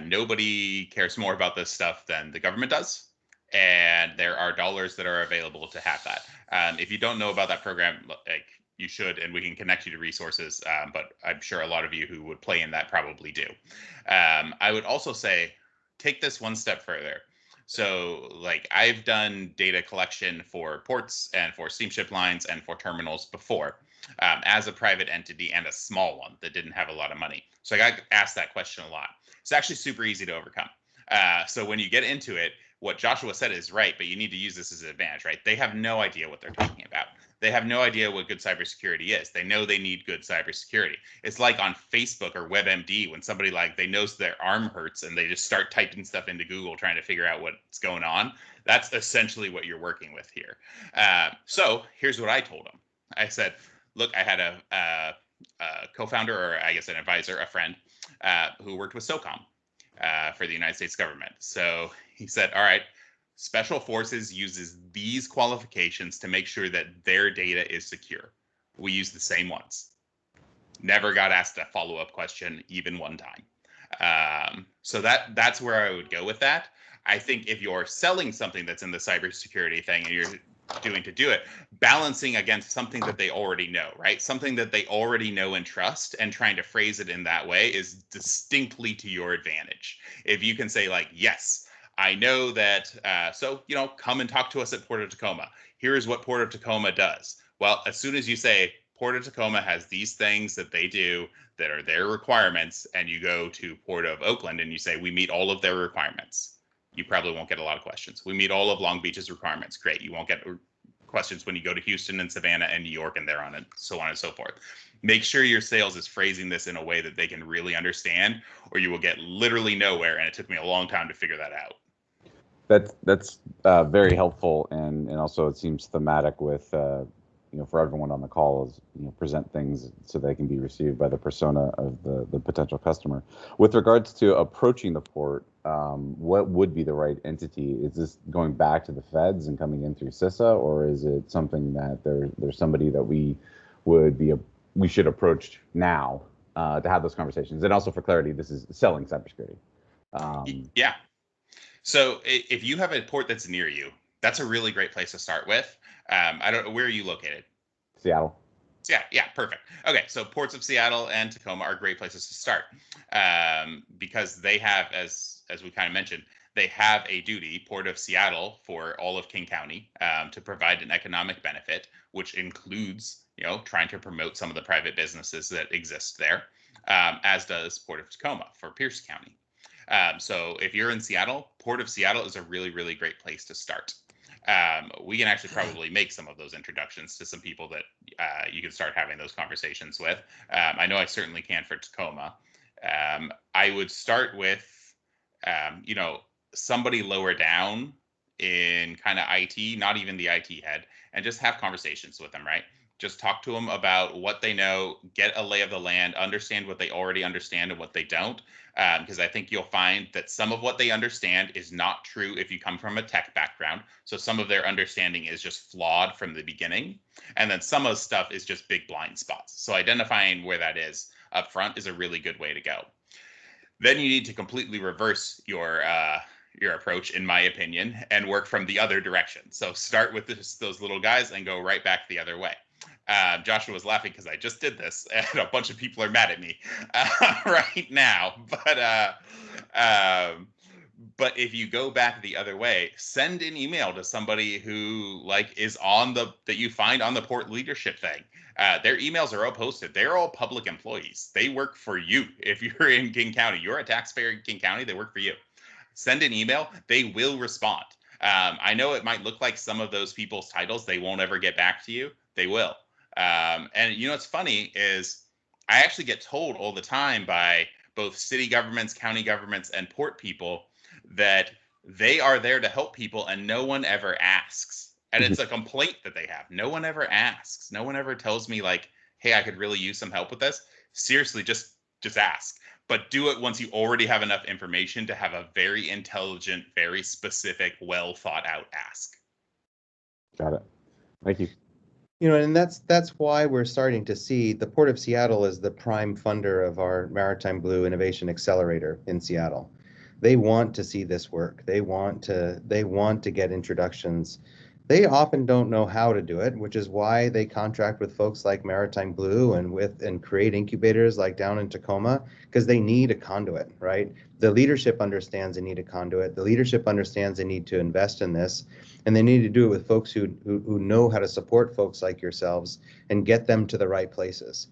Nobody cares more about this stuff than the government does, and there are dollars that are available to have that. If you don't know about that program, like, you should, and we can connect you to resources, but I'm sure a lot of you who would play in that probably do. I would also say, take this one step further. So, like, I've done data collection for ports and for steamship lines and for terminals before, as a private entity and a small one that didn't have a lot of money. So I got asked that question a lot. It's actually super easy to overcome. So when you get into it, what Joshua said is right, but you need to use this as an advantage, right? They have no idea what they're talking about. They have no idea what good cybersecurity is. They know they need good cybersecurity. It's like on Facebook or WebMD when somebody, like, they knows their arm hurts and they just start typing stuff into Google trying to figure out what's going on. That's essentially what you're working with here. So here's what I told them. I said, look, I had a co-founder, or I guess an advisor, a friend, who worked with SOCOM for the United States government. So he said, all right, Special Forces uses these qualifications to make sure that their data is secure. We use the same ones. Never got asked a follow-up question even one time. So that's where I would go with that. I think if you're selling something that's in the cybersecurity thing and you're doing to do it, balancing against something that they already know, right? Something that they already know and trust, and trying to phrase it in that way is distinctly to your advantage. If you can say, like, yes, I know that, so, come and talk to us at Port of Tacoma. Here's what Port of Tacoma does. Well, as soon as you say Port of Tacoma has these things that they do that are their requirements, and you go to Port of Oakland and you say, we meet all of their requirements, you probably won't get a lot of questions. We meet all of Long Beach's requirements. Great. You won't get questions when you go to Houston and Savannah and New York and they're on it, so on and so forth. Make sure your sales is phrasing this in a way that they can really understand, or you will get literally nowhere. And it took me a long time to figure that out. That's very helpful, and also it seems thematic with for everyone on the call is present things so they can be received by the persona of the potential customer. With regards to approaching the port, what would be the right entity? Is this going back to the feds and coming in through CISA, or is it something that there's somebody that we should approach now to have those conversations? And also, for clarity, this is selling cybersecurity. Yeah. So if you have a port that's near you, that's a really great place to start with. I don't know, where are you located? Seattle. Yeah, perfect. Okay, so ports of Seattle and Tacoma are great places to start because they have, as we kind of mentioned, they have a duty, Port of Seattle, for all of King County to provide an economic benefit, which includes, trying to promote some of the private businesses that exist there, as does Port of Tacoma for Pierce County. So if you're in Seattle, Port of Seattle is a really, really great place to start. We can actually probably make some of those introductions to some people that you can start having those conversations with. I know I certainly can for Tacoma. I would start with, somebody lower down in kind of IT, not even the IT head, and just have conversations with them, right? Just talk to them about what they know, get a lay of the land, understand what they already understand and what they don't. Because I think you'll find that some of what they understand is not true if you come from a tech background. So some of their understanding is just flawed from the beginning. And then some of the stuff is just big blind spots. So identifying where that is up front is a really good way to go. Then you need to completely reverse your approach, in my opinion, and work from the other direction. So start with those little guys and go right back the other way. Joshua was laughing because I just did this, and a bunch of people are mad at me right now. But if you go back the other way, send an email to somebody who is that you find on the port leadership thing. Their emails are all posted. They're all public employees. They work for you. If you're in King County, you're a taxpayer in King County, they work for you. Send an email. They will respond. I know it might look like some of those people's titles, they won't ever get back to you. They will. And what's funny is I actually get told all the time by both city governments, county governments, and port people that they are there to help people and no one ever asks. And it's a complaint that they have. No one ever asks. No one ever tells me hey, I could really use some help with this. Seriously, just ask. But do it once you already have enough information to have a very intelligent, very specific, well thought out ask. Got it. Thank you. And that's why we're starting to see the Port of Seattle is the prime funder of our Maritime Blue Innovation Accelerator in Seattle. They want to see this work. They want to get introductions. They often don't know how to do it, which is why they contract with folks like Maritime Blue and create incubators like down in Tacoma, because they need a conduit, right? The leadership understands they need a conduit. The leadership understands they need to invest in this, and they need to do it with folks who know how to support folks like yourselves and get them to the right places.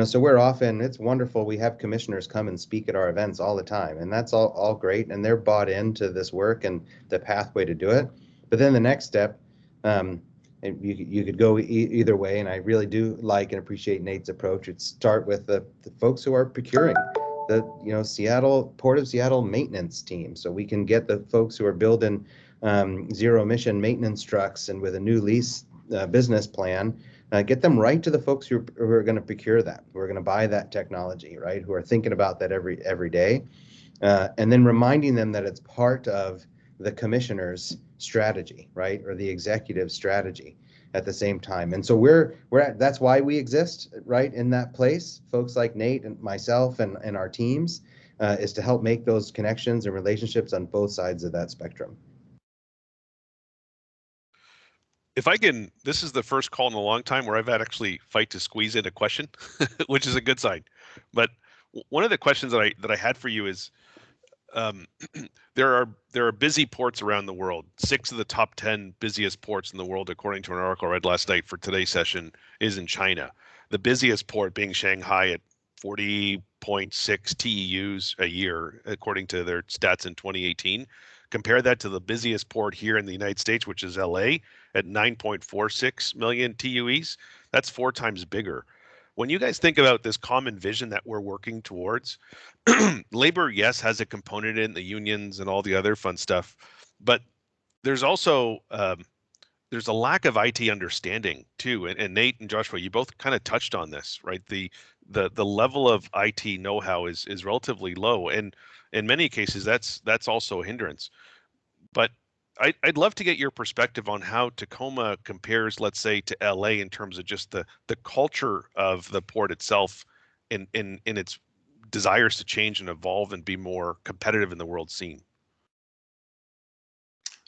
So it's wonderful. We have commissioners come and speak at our events all the time, and that's all great, and they're bought into this work and the pathway to do it. But then the next step, and you could go either way, and I really do like and appreciate Nate's approach. It's start with the folks who are procuring the Seattle Port of Seattle maintenance team, so we can get the folks who are building zero emission maintenance trucks and with a new lease business plan, get them right to the folks who are going to procure that, who are going to buy that technology, right? Who are thinking about that every day, and then reminding them that it's part of the commissioner's strategy, right, or the executive strategy at the same time. And so that's why we exist, right, in that place. Folks like Nate and myself and our teams is to help make those connections and relationships on both sides of that spectrum. If I can, this is the first call in a long time where I've had actually fight to squeeze in a question, which is a good sign. But one of the questions that I had for you is, there are busy ports around the world. 6 of the top 10 busiest ports in the world, according to an article I read last night for today's session, is in China. The busiest port being Shanghai at 40.6 TEUs a year, according to their stats in 2018. Compare that to the busiest port here in the United States, which is LA, at 9.46 million TEUs. That's 4 times bigger. When you guys think about this common vision that we're working towards, labor, yes, has a component in the unions and all the other fun stuff, but there's also there's a lack of IT understanding too. And Nate and Joshua, you both kind of touched on this, right? The level of IT know-how is relatively low, and in many cases that's also a hindrance. But I'd love to get your perspective on how Tacoma compares, let's say, to LA in terms of just the culture of the port itself in its desires to change and evolve and be more competitive in the world scene.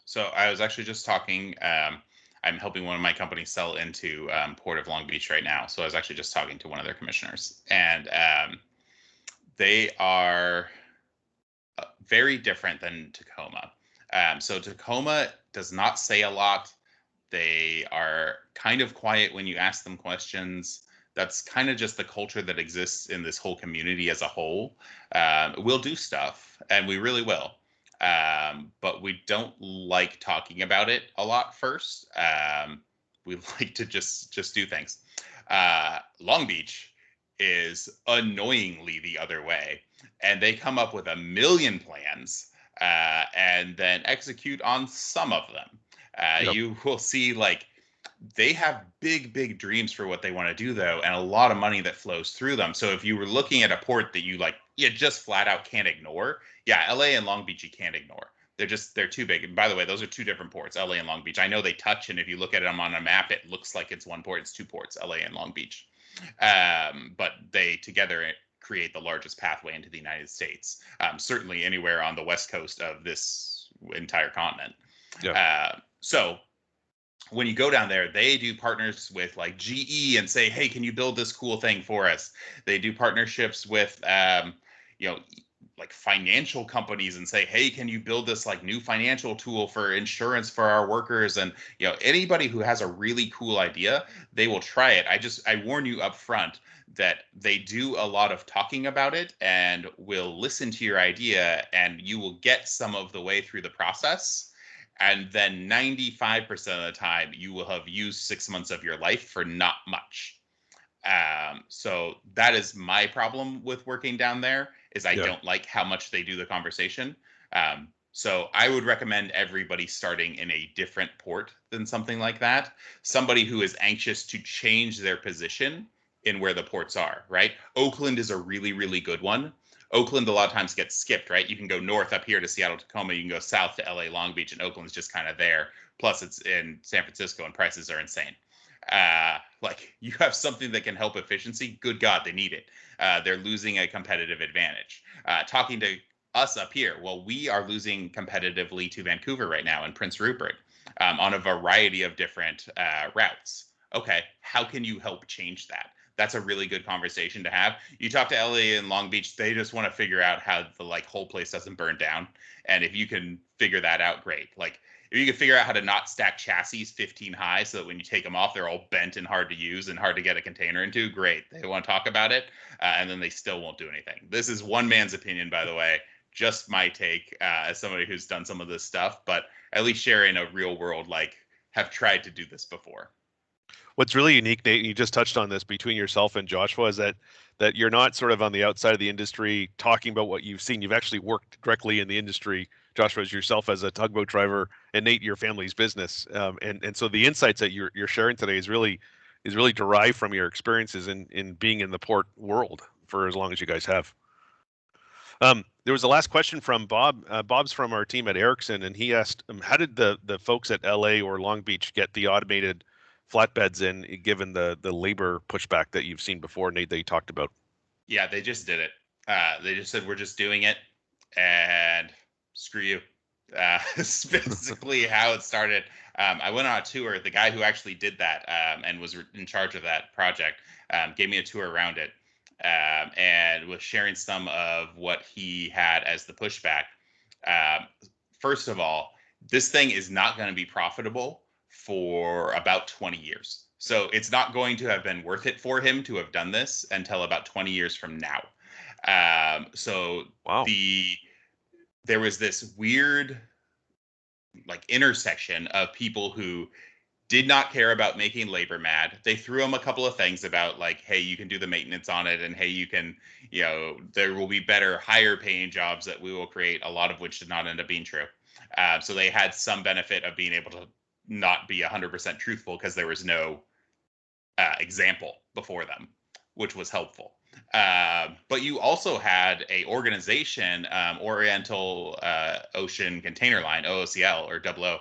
So I was actually just talking. I'm helping one of my companies sell into Port of Long Beach right now. So I was actually just talking to one of their commissioners, and they are very different than Tacoma. So Tacoma does not say a lot. They are kind of quiet when you ask them questions. That's kind of just the culture that exists in this whole community as a whole. We'll do stuff, and we really will. But we don't like talking about it a lot first. We like to just do things. Long Beach is annoyingly the other way, and they come up with a million plans and then execute on some of them. Yep. You will see, like, they have big dreams for what they want to do, though, and a lot of money that flows through them. So if you were looking at a port that you just flat out can't ignore, yeah, LA and Long Beach you can't ignore. They're too big. And by the way, those are two different ports, LA and Long Beach. I know they touch, and if you look at them on a map, it looks like it's one port. It's two ports, LA and Long Beach. But they together create the largest pathway into the United States, certainly anywhere on the west coast of this entire continent. Yeah. So when you go down there, they do partners with like GE and say, hey, can you build this cool thing for us? They do partnerships with, like financial companies and say, hey, can you build this like new financial tool for insurance for our workers? And, anybody who has a really cool idea, they will try it. I warn you up front that they do a lot of talking about it and will listen to your idea, and you will get some of the way through the process. And then 95% of the time, you will have used 6 months of your life for not much. So that is my problem with working down there, is I don't like how much they do the conversation. So I would recommend everybody starting in a different port than something like that. Somebody who is anxious to change their position in where the ports are, right? Oakland is a really, really good one. Oakland a lot of times gets skipped, right? You can go north up here to Seattle, Tacoma. You can go south to LA, Long Beach, and Oakland's just kind of there. Plus, it's in San Francisco, and prices are insane. Like, you have something that can help efficiency. Good God, they need it. They're losing a competitive advantage. Talking to us up here, well, we are losing competitively to Vancouver right now and Prince Rupert on a variety of different routes. Okay, how can you help change that? That's a really good conversation to have. You talk to LA and Long Beach, they just want to figure out how the whole place doesn't burn down. And if you can figure that out, great. Like, if you can figure out how to not stack chassis 15 high so that when you take them off, they're all bent and hard to use and hard to get a container into, great. They want to talk about it, and then they still won't do anything. This is one man's opinion, by the way, just my take as somebody who's done some of this stuff, but at least sharing a real world, have tried to do this before. What's really unique, Nate, and you just touched on this between yourself and Joshua, is that you're not sort of on the outside of the industry talking about what you've seen. You've actually worked directly in the industry. Joshua, as yourself as a tugboat driver, and Nate, your family's business. And so the insights that you're sharing today is really derived from your experiences in being in the port world for as long as you guys have. There was a last question from Bob. Bob's from our team at Ericsson, and he asked, how did the folks at LA or Long Beach get the automated flatbeds in, given the labor pushback that you've seen before, Nate, that you talked about? Yeah, they just did it. They just said, we're just doing it, and screw you. It's basically how it started. I went on a tour. The guy who actually did that and was in charge of that project gave me a tour around it and was sharing some of what he had as the pushback. First of all, this thing is not going to be profitable for about 20 years. So it's not going to have been worth it for him to have done this until about 20 years from now. Wow. There was this weird intersection of people who did not care about making labor mad. They threw him a couple of things about hey, you can do the maintenance on it, and hey, you can, there will be better, higher paying jobs that we will create, a lot of which did not end up being true. So they had some benefit of being able to not be 100% truthful because there was no example before them, which was helpful. But you also had a organization, Oriental Ocean Container Line, OOCL or OO,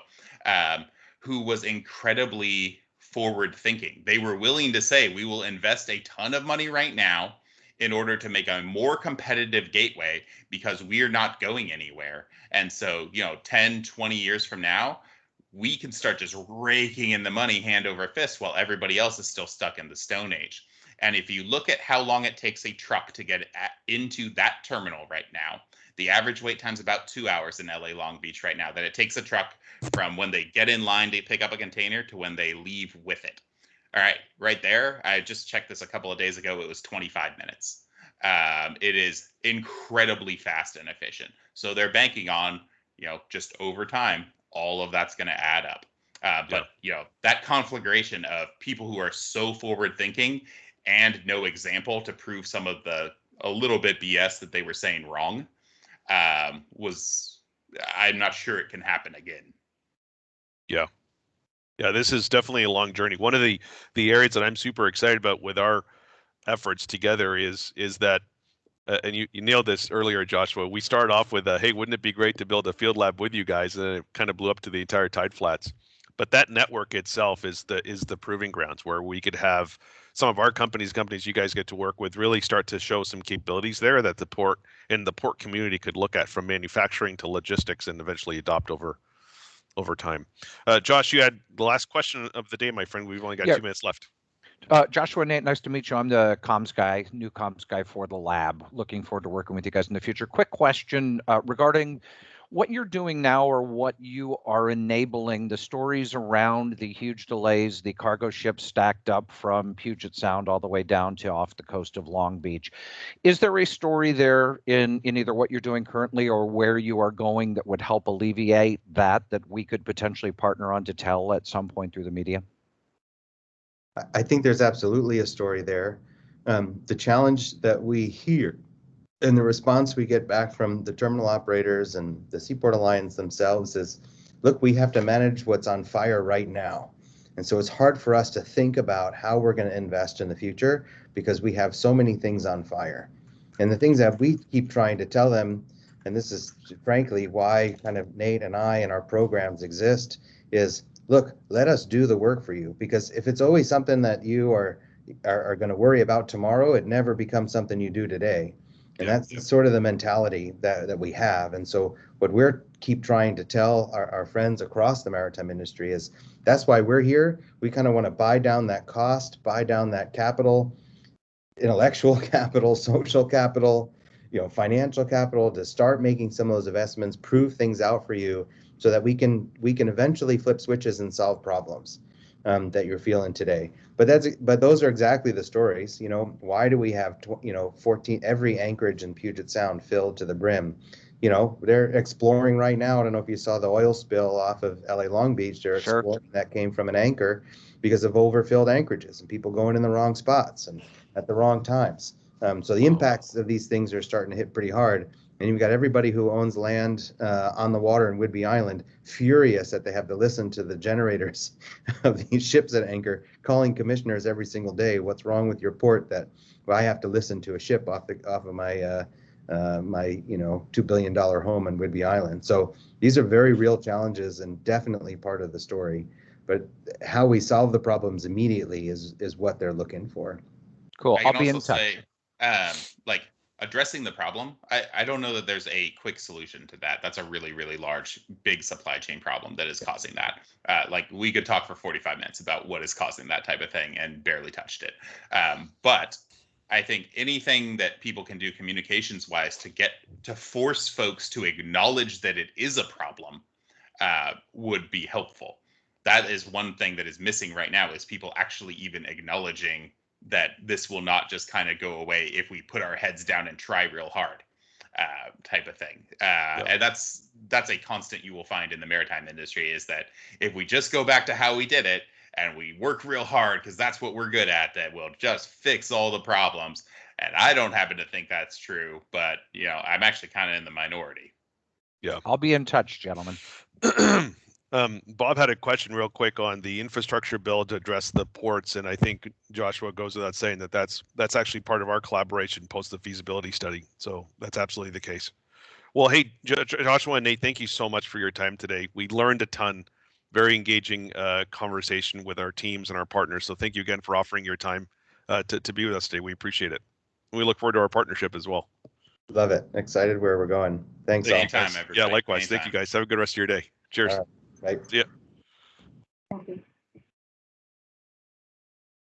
who was incredibly forward thinking. They were willing to say, we will invest a ton of money right now in order to make a more competitive gateway because we're not going anywhere. And so, 10, 20 years from now, we can start just raking in the money hand over fist while everybody else is still stuck in the Stone Age. And if you look at how long it takes a truck to get into that terminal right now, the average wait time is about 2 hours in LA Long Beach right now, that it takes a truck from when they get in line to pick up a container to when they leave with it. All right, right there, I just checked this a couple of days ago, it was 25 minutes. It is incredibly fast and efficient. So they're banking on, just over time, all of that's going to add up. But, that conflagration of people who are so forward thinking and no example to prove some of the a little bit BS that they were saying wrong I'm not sure it can happen again. Yeah. Yeah, this is definitely a long journey. One of the areas that I'm super excited about with our efforts together is that, and you nailed this earlier, Joshua. We started off with, hey, wouldn't it be great to build a field lab with you guys? And it kind of blew up to the entire tide flats. But that network itself is the proving grounds where we could have some of our companies you guys get to work with really start to show some capabilities there that the port and the port community could look at, from manufacturing to logistics, and eventually adopt over time. Josh, you had the last question of the day, my friend. We've only got 2 minutes left. Joshua, Nate, nice to meet you. I'm the new comms guy for the lab. Looking forward to working with you guys in the future. Quick question regarding what you're doing now, or what you are enabling, the stories around the huge delays, the cargo ships stacked up from Puget Sound all the way down to off the coast of Long Beach. Is there a story there in either what you're doing currently or where you are going that would help alleviate that we could potentially partner on to tell at some point through the media? I think there's absolutely a story there. The challenge that we hear and the response we get back from the terminal operators and the Seaport Alliance themselves is, look, we have to manage what's on fire right now. And so it's hard for us to think about how we're going to invest in the future because we have so many things on fire. And the things that we keep trying to tell them, and this is frankly why kind of Nate and I and our programs exist, is, look, let us do the work for you. Because if it's always something that you are going to worry about tomorrow, it never becomes something you do today. And that's sort of the mentality that we have. And so what we're keep trying to tell our friends across the maritime industry is that's why we're here. We kind of want to buy down that cost, buy down that capital, intellectual capital, social capital, financial capital, to start making some of those investments, prove things out for you so that we can eventually flip switches and solve problems that you're feeling today. But those are exactly the stories. Why do we have 14 every anchorage in Puget Sound filled to the brim? They're exploring right now. I don't know if you saw the oil spill off of LA Long Beach. They're exploring that came from an anchor because of overfilled anchorages and people going in the wrong spots and at the wrong times. So the impacts of these things are starting to hit pretty hard. And you've got everybody who owns land on the water in Whidbey Island furious that they have to listen to the generators of these ships at anchor calling commissioners every single day. What's wrong with your port that I have to listen to a ship off of my my $2 billion home in Whidbey Island? So these are very real challenges and definitely part of the story. But how we solve the problems immediately is what they're looking for. Cool. I'll be in touch. Addressing the problem, I don't know that there's a quick solution to that. That's a really, really large, big supply chain problem that is causing that. We could talk for 45 minutes about what is causing that type of thing and barely touched it. But I think anything that people can do communications wise to force folks to acknowledge that it is a problem would be helpful. That is one thing that is missing right now, is people actually even acknowledging that this will not just kind of go away if we put our heads down and try real hard, type of thing. And that's a constant you will find in the maritime industry, is that if we just go back to how we did it and we work real hard because that's what we're good at, that we'll just fix all the problems. And I don't happen to think that's true, but I'm actually kind of in the minority. Yeah, I'll be in touch, gentlemen. Bob had a question real quick on the infrastructure bill to address the ports, and I think Joshua goes without saying that's actually part of our collaboration post the feasibility study. So that's absolutely the case. Well, hey, Joshua and Nate, thank you so much for your time today. We learned a ton. Very engaging conversation with our teams and our partners. So thank you again for offering your time to be with us today. We appreciate it. We look forward to our partnership as well. Love it. Excited where we're going. Thanks. Anytime, everybody. Yeah, likewise. Anytime. Thank you, guys. Have a good rest of your day. Cheers. Right. See ya.